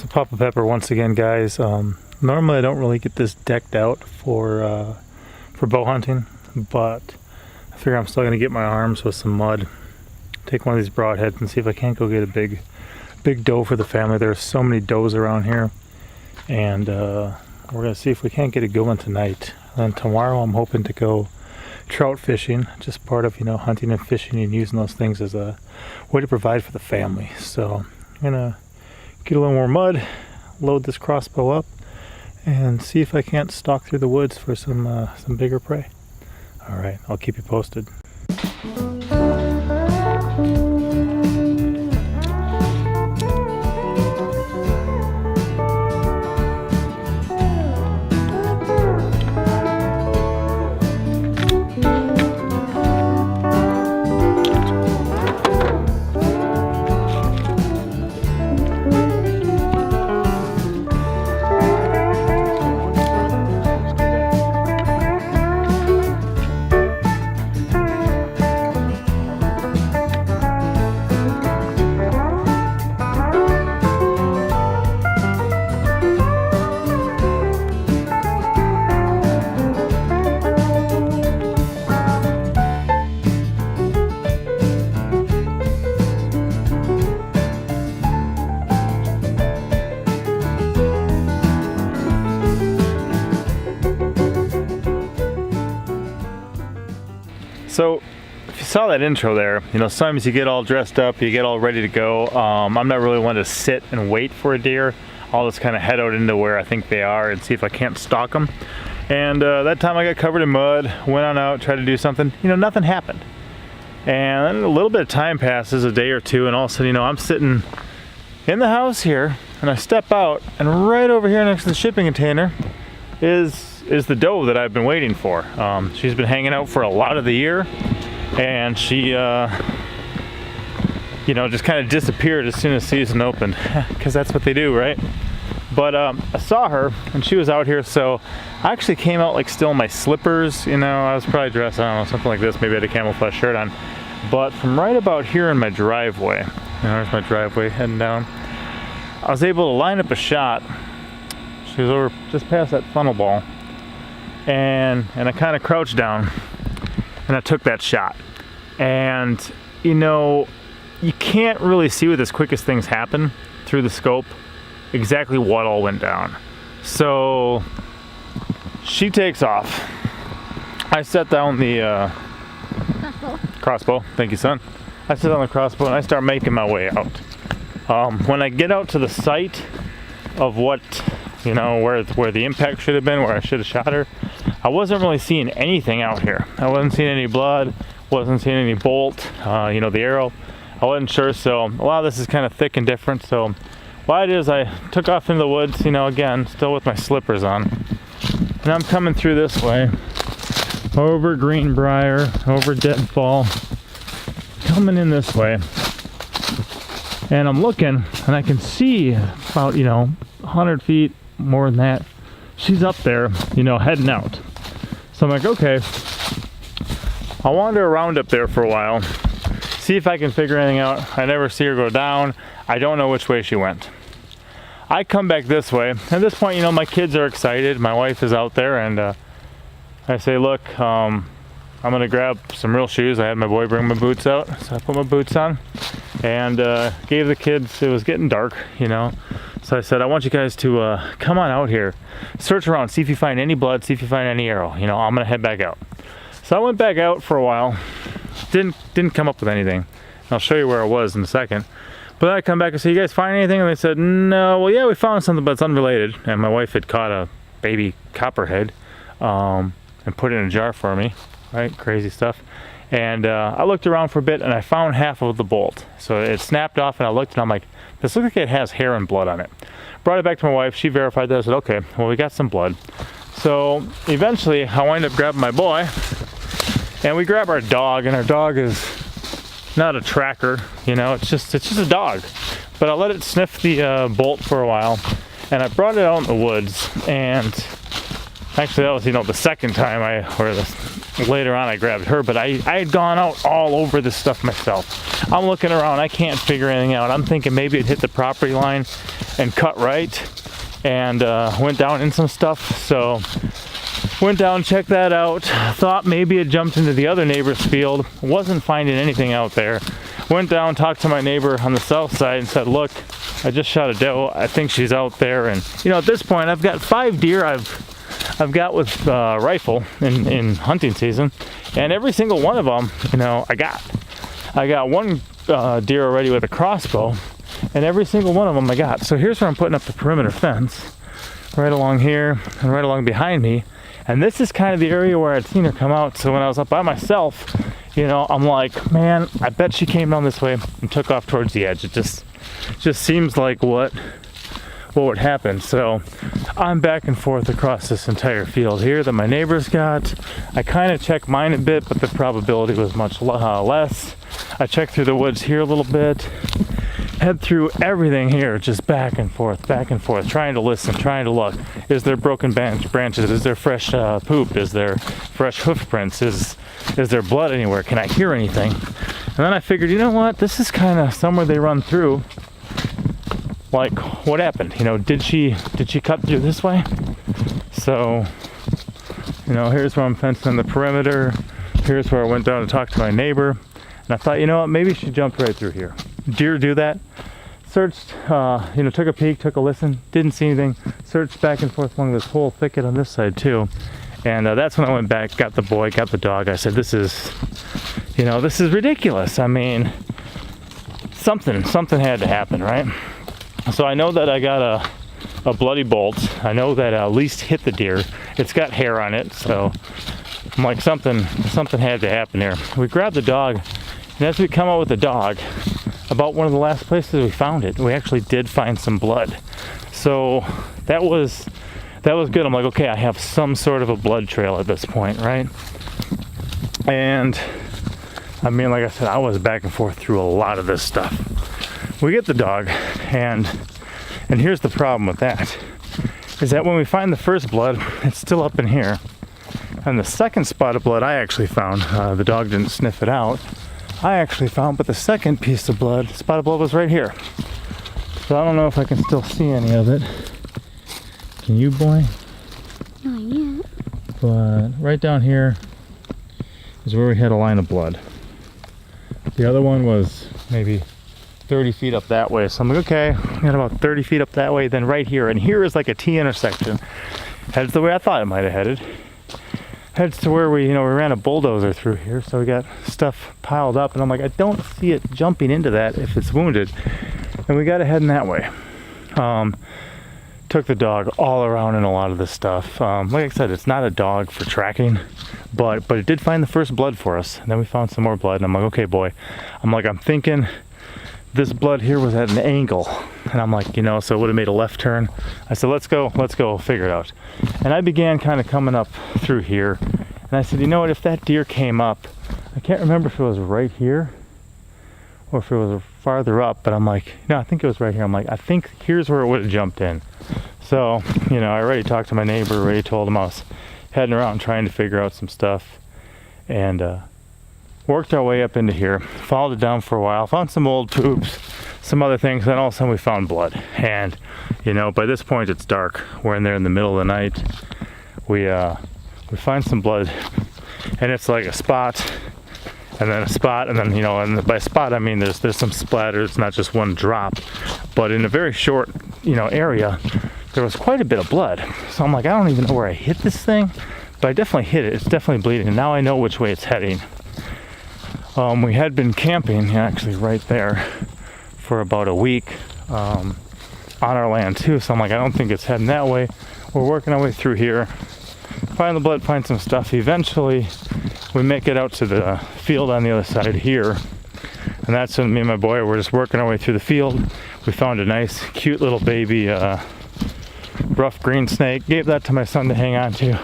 So Papa Pepper once again, guys. Normally I don't really get this decked out for bow hunting, but I figure I'm still gonna get my arms with some mud, take one of these broadheads and see if I can't go get a big doe for the family. There's so many does around here, and we're gonna see if we can't get a good one tonight. And then tomorrow I'm hoping to go trout fishing, just part of, you know, hunting and fishing and using those things as a way to provide for the family. So I'm gonna get a little more mud, load this crossbow up, and see if I can't stalk through the woods for some bigger prey. All right, I'll keep you posted. So if you saw that intro there, you know, sometimes you get all dressed up, you get all ready to go. I'm not really one to sit and wait for a deer. I'll just kind of head out into where I think they are and see if I can't stalk them. And that time I got covered in mud, went on out, tried to do something, you know, nothing happened. And then a little bit of time passes, a day or two, and all of a sudden, you know, I'm sitting in the house here, and I step out, and right over here next to the shipping container is the doe that I've been waiting for. She's been hanging out for a lot of the year, and she you know, just kind of disappeared as soon as season opened, because that's what they do, right? But I saw her and she was out here, so I actually came out like still in my slippers. You know, I was probably dressed, I don't know, something like this, maybe I had a camouflage shirt on. But from right about here in my driveway, you know, there's my driveway heading down, I was able to line up a shot. She was over just past that funnel ball, and I kind of crouched down and I took that shot. And you know, you can't really see with as quick as things happen through the scope exactly what all went down. So she takes off. I set down the crossbow. Thank you, son. I set down the crossbow and I start making my way out. When I get out to the site of what, you know, where the impact should have been, where I should have shot her, I wasn't really seeing anything out here. I wasn't seeing any blood, wasn't seeing any bolt, you know, the arrow. I wasn't sure, so a lot of this is kind of thick and different. So what I did is I took off into the woods, you know, again, still with my slippers on. And I'm coming through this way, over Greenbrier, over Deadfall, coming in this way. And I'm looking, and I can see about, you know, 100 feet, more than that. She's up there, you know, heading out. So I'm like, okay, I'll wander around up there for a while, see if I can figure anything out. I never see her go down. I don't know which way she went. I come back this way. At this point, you know, my kids are excited. My wife is out there, and I say, look, I'm gonna grab some real shoes. I had my boy bring my boots out, so I put my boots on and gave the kids, it was getting dark, you know. So I said, I want you guys to come on out here, search around, see if you find any blood, see if you find any arrow. You know, I'm gonna head back out. So I went back out for a while, didn't come up with anything. I'll show you where I was in a second. But then I come back and say, you guys find anything? And they said, no, well, yeah, we found something, but it's unrelated. And my wife had caught a baby copperhead and put it in a jar for me, right? Crazy stuff. And I looked around for a bit and I found half of the bolt. So it snapped off and I looked and I'm like, this looks like it has hair and blood on it. Brought it back to my wife, she verified that. I said, okay, well, we got some blood. So eventually I wind up grabbing my boy and we grab our dog, and our dog is not a tracker, you know, it's just a dog. But I let it sniff the bolt for a while, and I brought it out in the woods, and actually that was, you know, the second time later on I grabbed her, but I had gone out all over this stuff myself. I'm looking around, I can't figure anything out. I'm thinking maybe it hit the property line and cut right and went down in some stuff. So went down, checked that out, thought maybe it jumped into the other neighbor's field, wasn't finding anything out there. Went down, talked to my neighbor on the south side and said, look, I just shot a doe, I think she's out there. And you know, at this point I've got 5 deer I've got with rifle in hunting season, and every single one of them, you know, I got one deer already with a crossbow, and every single one of them I got. So here's where I'm putting up the perimeter fence, right along here and right along behind me. And this is kind of the area where I'd seen her come out. So when I was up by myself, you know, I'm like, man, I bet she came down this way and took off towards the edge. It just seems like what would happen. So I'm back and forth across this entire field here that my neighbors got. I kind of checked mine a bit, but the probability was much less. I checked through the woods here a little bit, head through everything here, just back and forth, trying to listen, trying to look. Is there broken branches? Is there fresh poop? Is there fresh hoof prints? Is there blood anywhere? Can I hear anything? And then I figured, you know what? This is kind of somewhere they run through. Like, what happened? You know, did she cut through this way? So, you know, here's where I'm fencing the perimeter. Here's where I went down to talk to my neighbor. And I thought, you know what, maybe she jumped right through here. Deer do that. Searched, you know, took a peek, took a listen, didn't see anything. Searched back and forth along this whole thicket on this side too. And that's when I went back, got the boy, got the dog. I said, this is, you know, this is ridiculous. I mean, something had to happen, right? So I know that I got a bloody bolt. I know that at least hit the deer. It's got hair on it, so I'm like, something had to happen here. We grabbed the dog, and as we come out with the dog, about one of the last places we found it, we actually did find some blood. So that was good. I'm like, okay, I have some sort of a blood trail at this point, right? And I mean, like I said, I was back and forth through a lot of this stuff. We get the dog, and here's the problem with that, is that when we find the first blood, it's still up in here. And the second spot of blood I actually found, the dog didn't sniff it out, I actually found, but the second piece of blood, spot of blood, was right here. So I don't know if I can still see any of it. Can you, boy? Not yet. But right down here is where we had a line of blood. The other one was maybe 30 feet up that way. So I'm like, okay, I got about 30 feet up that way, then right here. And here is like a T intersection. Heads the way I thought it might have headed. Heads to where we ran a bulldozer through here. So we got stuff piled up, and I'm like, I don't see it jumping into that if it's wounded. And we got it heading that way. Took the dog all around in a lot of this stuff. Like I said, it's not a dog for tracking, but it did find the first blood for us. And then we found some more blood, and I'm like, okay, boy. I'm thinking this blood here was at an angle, and I'm like, so it would have made a left turn. I said, let's go figure it out. And I began kind of coming up through here, and I said, you know what, if that deer came up, I can't remember if it was right here or if it was farther up, but I'm like, no, I think it was right here. I'm like, I think here's where it would have jumped in. So, I already talked to my neighbor, already told him I was heading around trying to figure out some stuff, and worked our way up into here, followed it down for a while, found some old tubes, some other things, then all of a sudden we found blood. And by this point it's dark. We're in there in the middle of the night. We find some blood, and it's like a spot, and then a spot, and then and by spot I mean there's some splatter. It's not just one drop, but in a very short area there was quite a bit of blood. So I'm like, I don't even know where I hit this thing, but I definitely hit it. It's definitely bleeding, and now I know which way it's heading. We had been camping actually right there for about a week on our land too, so I'm like, I don't think it's heading that way. We're working our way through here, find the blood, find some stuff. Eventually we make it out to the field on the other side here, and that's when me and my boy were just working our way through the field. We found a nice cute little baby rough green snake, gave that to my son to hang on to,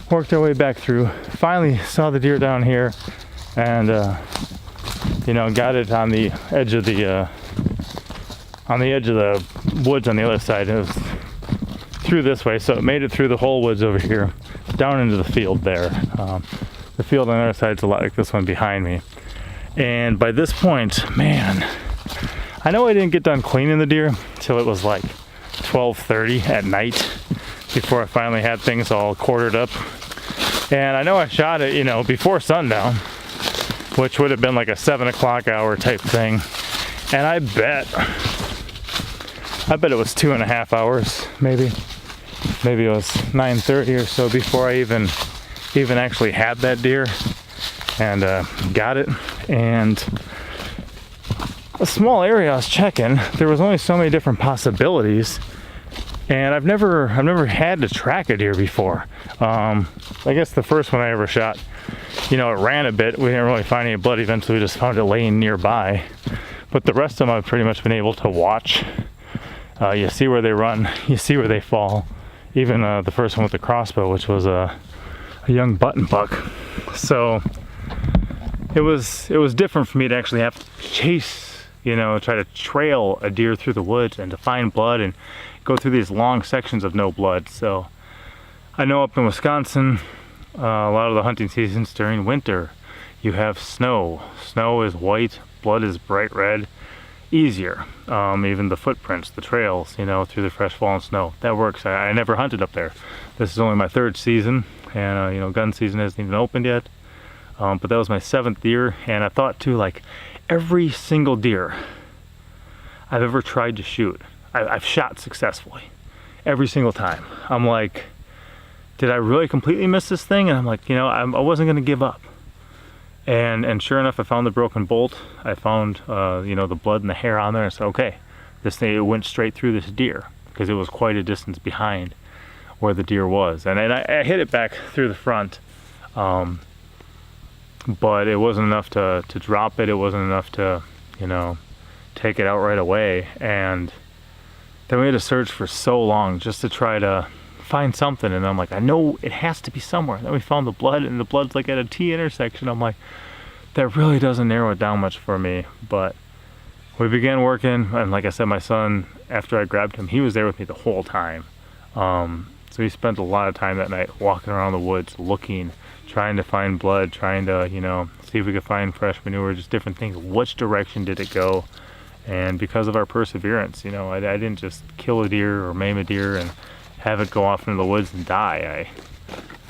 worked our way back through, finally saw the deer down here, and got it on the edge of the woods on the other side. It was through this way, so it made it through the whole woods over here, down into the field there. The field on the other side's a lot like this one behind me. And by this point, man, I know I didn't get done cleaning the deer till it was like 12:30 at night before I finally had things all quartered up. And I know I shot it, you know, before sundown, which would have been like a 7 o'clock hour type thing. And I bet it was 2.5 hours, maybe. Maybe it was 9:30 or so before I even actually had that deer and got it. And a small area I was checking, there was only so many different possibilities, and I've never had to track a deer before. I guess the first one I ever shot, you know, it ran a bit. We didn't really find any blood. Eventually we just found it laying nearby, but the rest of them I've pretty much been able to watch. You see where they run, you see where they fall. Even the first one with the crossbow, which was a young button buck. So it was different for me to actually have to chase, you know, try to trail a deer through the woods and to find blood and go through these long sections of no blood. So I know up in Wisconsin, a lot of the hunting seasons during winter, you have snow. Snow is white, blood is bright red. Easier. Even the footprints, the trails, you know, through the fresh fallen snow. That works. I never hunted up there. This is only my 3rd season, and you know, gun season hasn't even opened yet. But that was my 7th deer, and I thought too, like, every single deer I've ever tried to shoot, I've shot successfully. Every single time. I'm like, did I really completely miss this thing? And I'm like, you know, I wasn't going to give up. And sure enough, I found the broken bolt. I found, you know, the blood and the hair on there. I said, okay, this thing, it went straight through this deer because it was quite a distance behind where the deer was. And I hit it back through the front, but it wasn't enough to drop it. It wasn't enough to, you know, take it out right away. And then we had to search for so long just to try to find something, and I'm like, I know it has to be somewhere. Then we found the blood, and the blood's like at a T intersection. I'm like, that really doesn't narrow it down much for me. But we began working, and like I said, my son, after I grabbed him, he was there with me the whole time. So we spent a lot of time that night walking around the woods, looking, trying to find blood, trying to, you know, see if we could find fresh manure, just different things. Which direction did it go? And because of our perseverance, you know, I didn't just kill a deer or maim a deer and have it go off into the woods and die.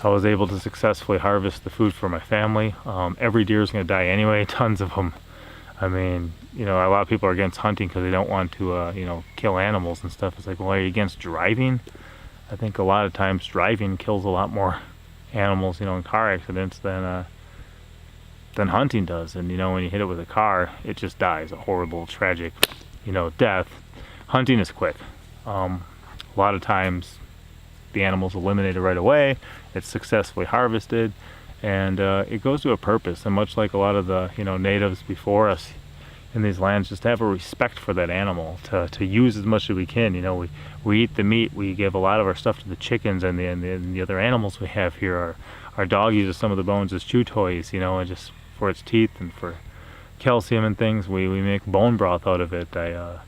I was able to successfully harvest the food for my family. Every deer is going to die anyway, tons of them. I mean, you know, a lot of people are against hunting because they don't want to, you know, kill animals and stuff. It's like, well, are you against driving? I think a lot of times driving kills a lot more animals, you know, in car accidents than hunting does. And, you know, when you hit it with a car, it just dies a horrible, tragic, you know, death. Hunting is quick. A lot of times the animal's eliminated right away, it's successfully harvested, and it goes to a purpose. And much like a lot of the, you know, natives before us in these lands, just have a respect for that animal, to use as much as we can. You know, we eat the meat, we give a lot of our stuff to the chickens and the other animals we have here. Our dog uses some of the bones as chew toys, you know, and just for its teeth and for calcium and things. We make bone broth out of it. I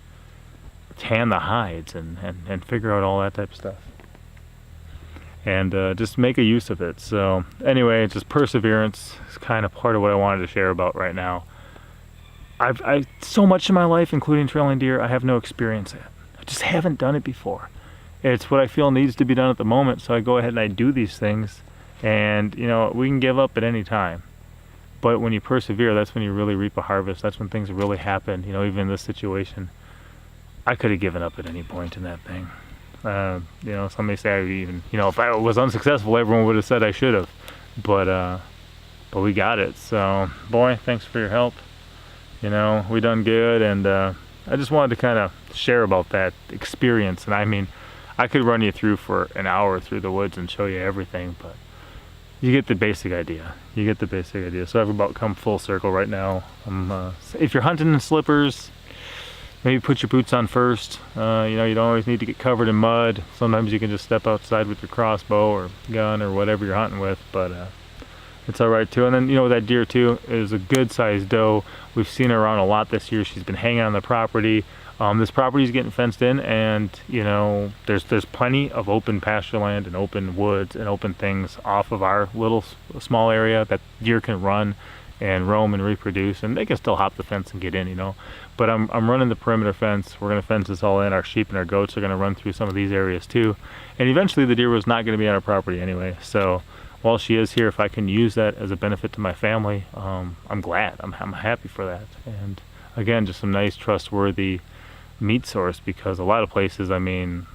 tan the hides and figure out all that type of stuff. And just make a use of it. So anyway, just perseverance is kind of part of what I wanted to share about right now. I so much in my life, including trailing deer, I have no experience at. I just haven't done it before. It's what I feel needs to be done at the moment, so I go ahead and I do these things. And you know, we can give up at any time, but when you persevere, that's when you really reap a harvest. That's when things really happen. You know, even in this situation, I could have given up at any point in that thing. You know, some may say I even, you know, if I was unsuccessful, everyone would have said I should have, but we got it. So boy, thanks for your help. You know, we done good. And I just wanted to kind of share about that experience. And I mean, I could run you through for an hour through the woods and show you everything, but you get the basic idea. You get the basic idea. So I've about come full circle right now. If you're hunting in slippers, maybe put your boots on first. You know, you don't always need to get covered in mud. Sometimes you can just step outside with your crossbow or gun or whatever you're hunting with. But it's all right too. And then, you know, that deer too is a good sized doe. We've seen her around a lot this year. She's been hanging on the property. This property is getting fenced in, and you know, there's plenty of open pasture land and open woods and open things off of our little small area that deer can run and roam and reproduce, and they can still hop the fence and get in, you know. But I'm running the perimeter fence. We're gonna fence this all in. Our sheep and our goats are gonna run through some of these areas too, and eventually the deer was not gonna be on our property anyway. So while she is here, if I can use that as a benefit to my family, I'm glad. I'm happy for that. And again, just some nice, trustworthy meat source, because a lot of places, I mean,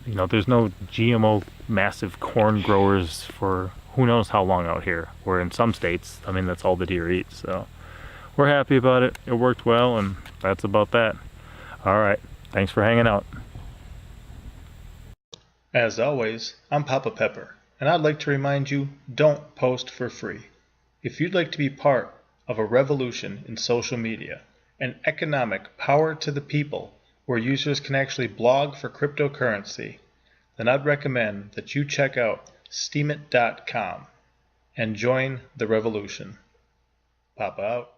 you know, there's no GMO massive corn growers for who knows how long out here, where in some states, I mean, that's all the deer eat. So we're happy about it. It worked well, and that's about that. All right, thanks for hanging out. As always, I'm Papa Pepper, and I'd like to remind you, don't post for free. If you'd like to be part of a revolution in social media, an economic power to the people where users can actually blog for cryptocurrency, then I'd recommend that you check out steemit.com and join the revolution. Papa out.